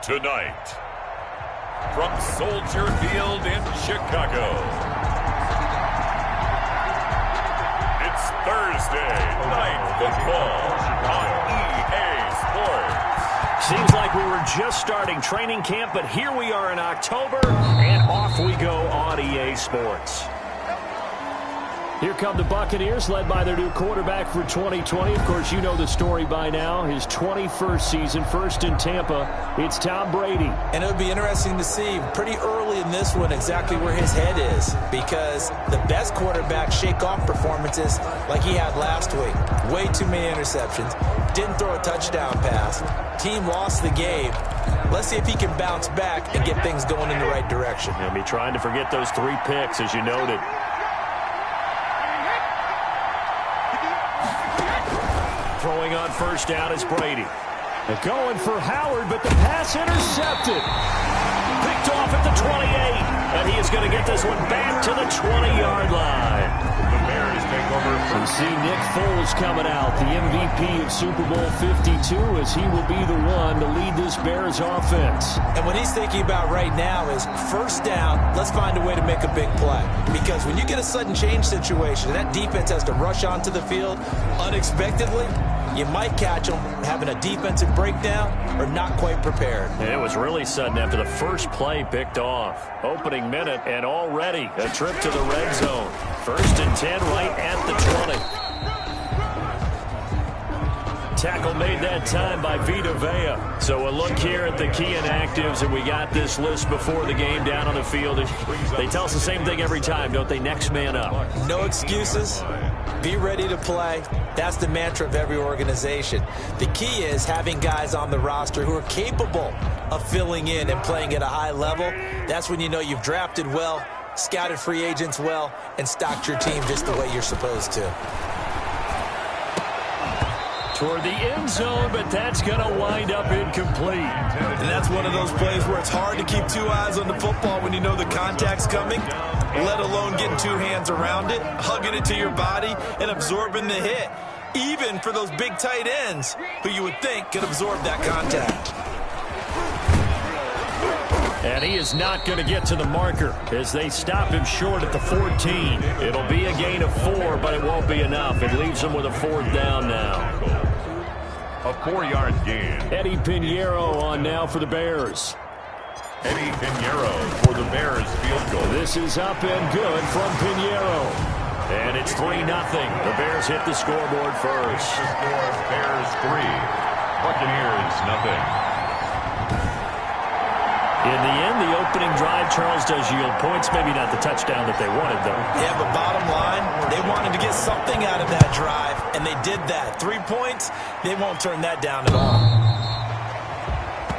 Tonight, from Soldier Field in Chicago, it's Thursday Night Football on EA Sports. Seems like we were just starting training camp, but here we are in October, and off we go on EA Sports. Here come the Buccaneers, led by their new quarterback for 2020. Of course, you know the story by now. His 21st season, first in Tampa. It's Tom Brady. And it would be interesting to see pretty early in this one exactly where his head is, because the best quarterbacks shake off performances like he had last week. Way too many interceptions. Didn't throw a touchdown pass. Team lost the game. Let's see if he can bounce back and get things going in the right direction. He'll be trying to forget those 3 picks, as you noted. Throwing on first down is Brady. They're going for Howard, but the pass intercepted. Picked off at the 28, and he is going to get this one back to the 20-yard line. The Bears take over. We see Nick Foles coming out, the MVP of Super Bowl 52, as he will be the one to lead this Bears offense. And what he's thinking about right now is first down, let's find a way to make a big play. Because when you get a sudden change situation, that defense has to rush onto the field unexpectedly, you might catch them having a defensive breakdown or not quite prepared. And it was really sudden after the first play picked off. Opening minute, and already a trip to the red zone. First and 10 right at the 20. Tackle made that time by Vita Vea. So a look here at the key inactives, and we got this list before the game down on the field. They tell us the same thing every time, don't they? Next man up. No excuses. Be ready to play. That's the mantra of every organization. The key is having guys on the roster who are capable of filling in and playing at a high level. That's when you know you've drafted well, scouted free agents well, and stocked your team just the way you're supposed to. Toward the end zone, but that's going to wind up incomplete. And that's one of those plays where it's hard to keep 2 eyes on the football when you know the contact's coming, let alone getting 2 hands around it, hugging it to your body, and absorbing the hit, even for those big tight ends who you would think could absorb that contact. And he is not going to get to the marker as they stop him short at the 14. It'll be a gain of 4, but it won't be enough. It leaves him with a 4th down now. A 4-yard gain. Eddie Pinheiro on now for the Bears. Eddie Pinheiro for the Bears field goal. This is up and good from Pinheiro. And it's 3-0. The Bears hit the scoreboard first. The score, Bears 3, Buccaneers 0. In the end, the opening drive, Charles, does yield points. Maybe not the touchdown that they wanted, though. Yeah, but bottom line, they wanted to get something out of that drive, and they did that. 3 points, they won't turn that down at all.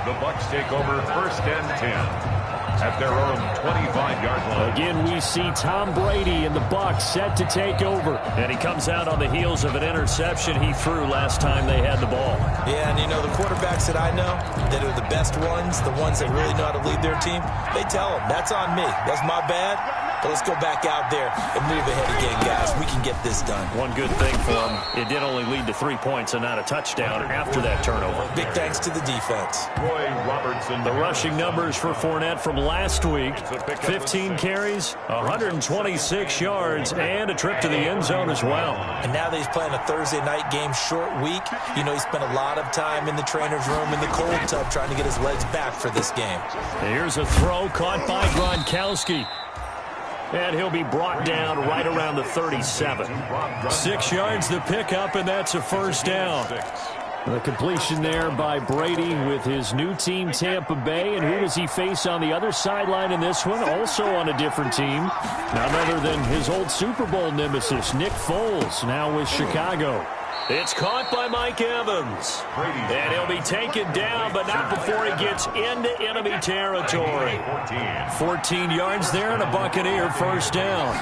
The Bucs take over first and 10 at their own 25-yard line. Again, we see Tom Brady and the Bucs set to take over. And he comes out on the heels of an interception he threw last time they had the ball. Yeah, and you know, the quarterbacks that I know that are the best ones, the ones that really know how to lead their team, they tell them, that's on me. That's my bad. But let's go back out there and move ahead again, guys. We can get this done. One good thing for him, it did only lead to 3 points and not a touchdown after that turnover. Big thanks to the defense. Roy Robertson. The rushing numbers for Fournette from last week, 15 carries, 126 yards, and a trip to the end zone as well. And now that he's playing a Thursday night game, short week, you know, he spent a lot of time in the trainer's room in the cold tub trying to get his legs back for this game. Here's a throw caught by Gronkowski. And he'll be brought down right around the 37. 6 yards the pickup, and that's a first down. The completion there by Brady with his new team, Tampa Bay. And who does he face on the other sideline in this one? Also on a different team. None other than his old Super Bowl nemesis, Nick Foles, now with Chicago. It's caught by Mike Evans. And he'll be taken down, but not before he gets into enemy territory. 14 yards there and a Buccaneer first down.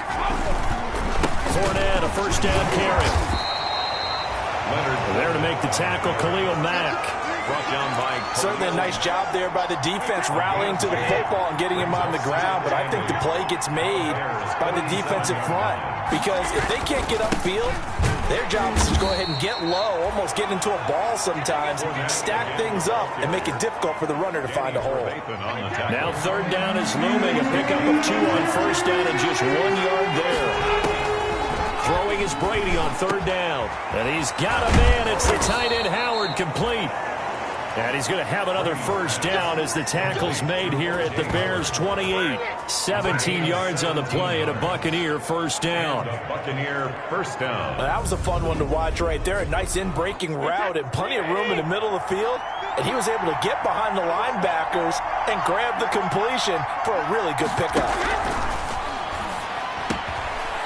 Fournette, a first down carry. There to make the tackle, Khalil Mack. Brought down by certainly a nice job there by the defense rallying to the football and getting him on the ground, but I think the play gets made by the defensive front, because if they can't get upfield, Their job is to go ahead and get low, almost get into a ball sometimes, stack things up, and make it difficult for the runner to find a hole. Now third down is looming. A pickup of 2 on first down and just 1 yard there. Throwing is Brady on third down. And he's got a man. It's the tight end Howard, complete. And he's going to have another first down as the tackle's made here at the Bears' 28. 17 yards on the play and a Buccaneer first down. Buccaneer first down. That was a fun one to watch right there. A nice in-breaking route and plenty of room in the middle of the field. And he was able to get behind the linebackers and grab the completion for a really good pickup.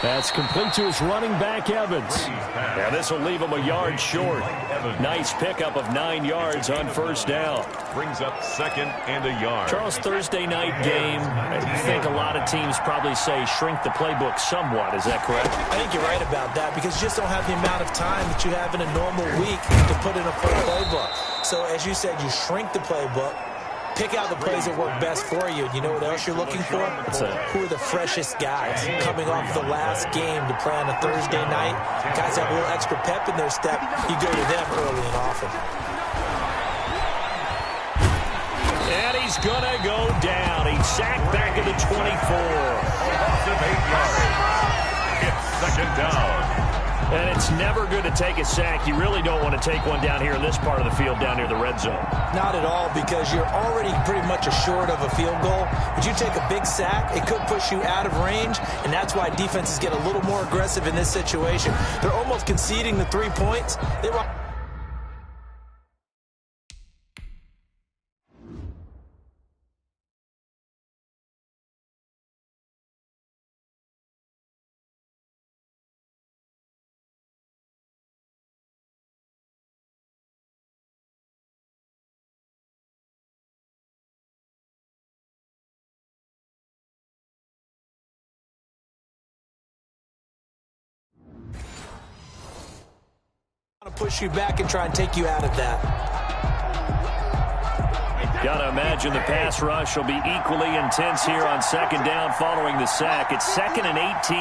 That's complete to his running back, Evans. Now this will leave him a yard short. Nice pickup of 9 yards on first down. Brings up second and a yard. Charles, Thursday night game, I think a lot of teams probably say shrink the playbook somewhat. Is that correct? I think you're right about that because you just don't have the amount of time that you have in a normal week to put in a full playbook. So as you said, you shrink the playbook. Pick out the plays that work best for you. You know what else you're looking for? Who are the freshest guys coming off the last game to play on a Thursday night? Guys have a little extra pep in their step. You go to them early and often. And he's going to go down. He's sacked back at the 24. Offensive 8 yards. It's second down. And it's never good to take a sack. You really don't want to take one down here in this part of the field, down near the red zone. Not at all, because you're already pretty much assured of a field goal. But you take a big sack, it could push you out of range, and that's why defenses get a little more aggressive in this situation. They're almost conceding the 3 points. They were to push you back and try and take you out of that. Gotta imagine the pass rush will be equally intense here on second down following the sack. It's 2nd and 18.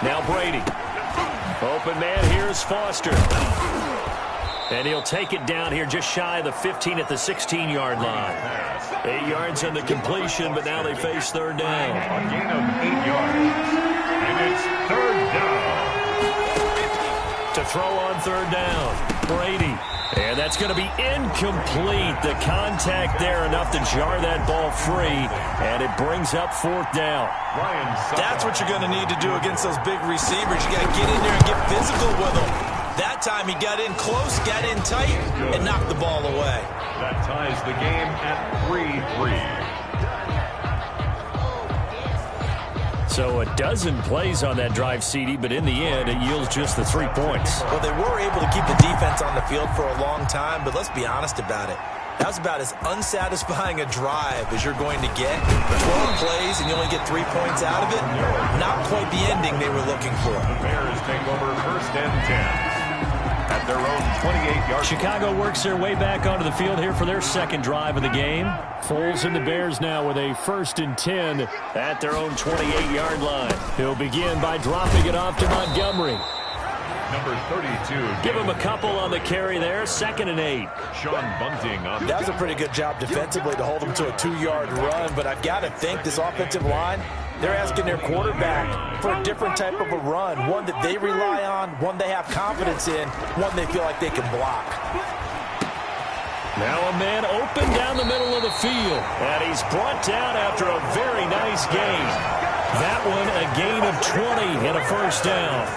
Now Brady. Open man, here's Foster. And he'll take it down here just shy of the 15 at the 16-yard line. 8 yards on the completion, but now they face third down. A gain of 8 yards. And it's third down. To throw on third down, Brady. And that's going to be incomplete. The contact there enough to jar that ball free, and it brings up fourth down. That's what you're going to need to do against those big receivers. You got to get in there and get physical with them. That time he got in close, got in tight, and knocked the ball away. That ties the game at 3-3. So a dozen plays on that drive, CD, but in the end, it yields just the 3 points. Well, they were able to keep the defense on the field for a long time, but let's be honest about it. That was about as unsatisfying a drive as you're going to get. 12 plays and you only get 3 points out of it. Not quite the ending they were looking for. The Bears take over first and 10. At their own 28-yard. Chicago works their way back onto the field here for their second drive of the game. Foles and the Bears now with a 1st and 10 at their own 28-yard line. He'll begin by dropping it off to Montgomery. Number 32. Give him a couple on the carry there. 2nd and 8. Sean Bunting on. That was a pretty good job defensively to hold him to a 2-yard run, but I've got to think this offensive line, they're asking their quarterback for a different type of a run, one that they rely on, one they have confidence in, one they feel like they can block. Now a man open down the middle of the field, and he's brought down after a very nice gain. That one a gain of 20 and a first down.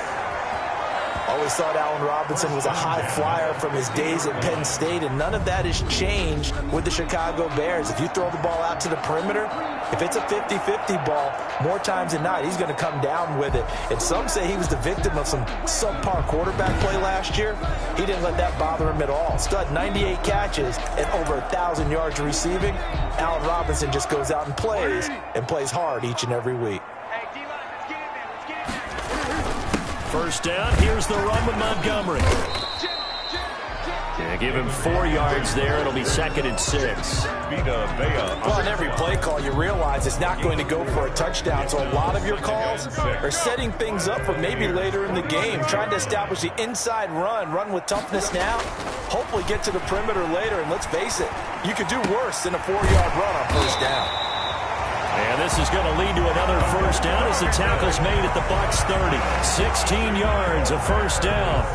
Always thought Allen Robinson was a high flyer from his days at Penn State, and none of that has changed with the Chicago Bears. If you throw the ball out to the perimeter, if it's a 50-50 ball, more times than not, he's going to come down with it. And some say he was the victim of some subpar quarterback play last year. He didn't let that bother him at all. Stud 98 catches and over 1,000 yards receiving. Allen Robinson just goes out and plays hard each and every week. First down, here's the run with Montgomery. And give him 4 yards there. It'll be 2nd and 6. Well, on every play call, you realize it's not going to go for a touchdown. So a lot of your calls are setting things up for maybe later in the game, trying to establish the inside run with toughness now, hopefully get to the perimeter later. And let's face it, you could do worse than a 4-yard run on first down. And this is going to lead to another first down as the tackle's made at the Bucs 30. 16 yards, a first down.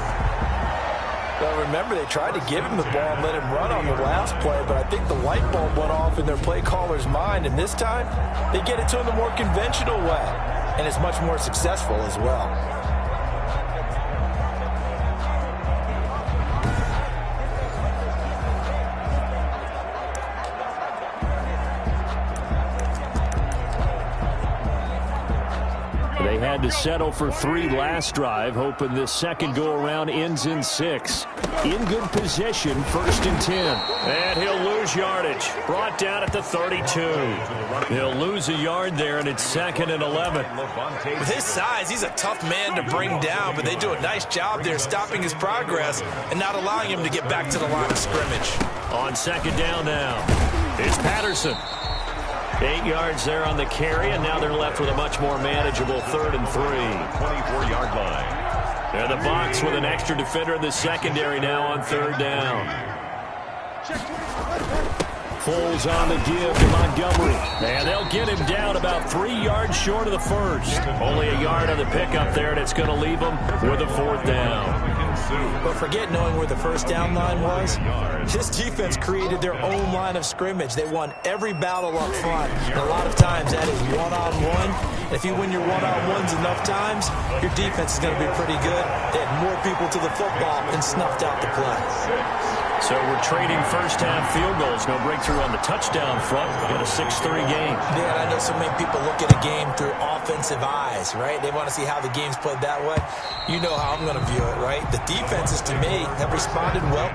Well, remember, they tried to give him the ball and let him run on the last play, but I think the light bulb went off in their play caller's mind, and this time they get it to him the more conventional way, and it's much more successful as well. They had to settle for 3 last drive, hoping this second go-around ends in 6. In good position, 1st and 10. And he'll lose yardage. Brought down at the 32. He'll lose a yard there, and it's 2nd and 11. With his size, he's a tough man to bring down, but they do a nice job there stopping his progress and not allowing him to get back to the line of scrimmage. On 2nd down now, it's Patterson. 8 yards there on the carry, and now they're left with a much more manageable 3rd and 3. 24-yard line. And the Bucs with an extra defender in the secondary now on 3rd down. Foles on the give to Montgomery. And they'll get him down about 3 yards short of the first. Only a yard on the pickup there, and it's going to leave them with a 4th down. But forget knowing where the first down line was. This defense created their own line of scrimmage. They won every battle up front. And a lot of times that is one-on-one. If you win your one-on-ones enough times, your defense is going to be pretty good. They had more people to the football and snuffed out the play. So we're trading first-half field goals. No breakthrough on the touchdown front. We got a 6-3 game. Yeah, and I know so many people look at a game through offensive eyes, right? They want to see how the game's played that way. You know how I'm going to view it, right? The defenses, to me, have responded well.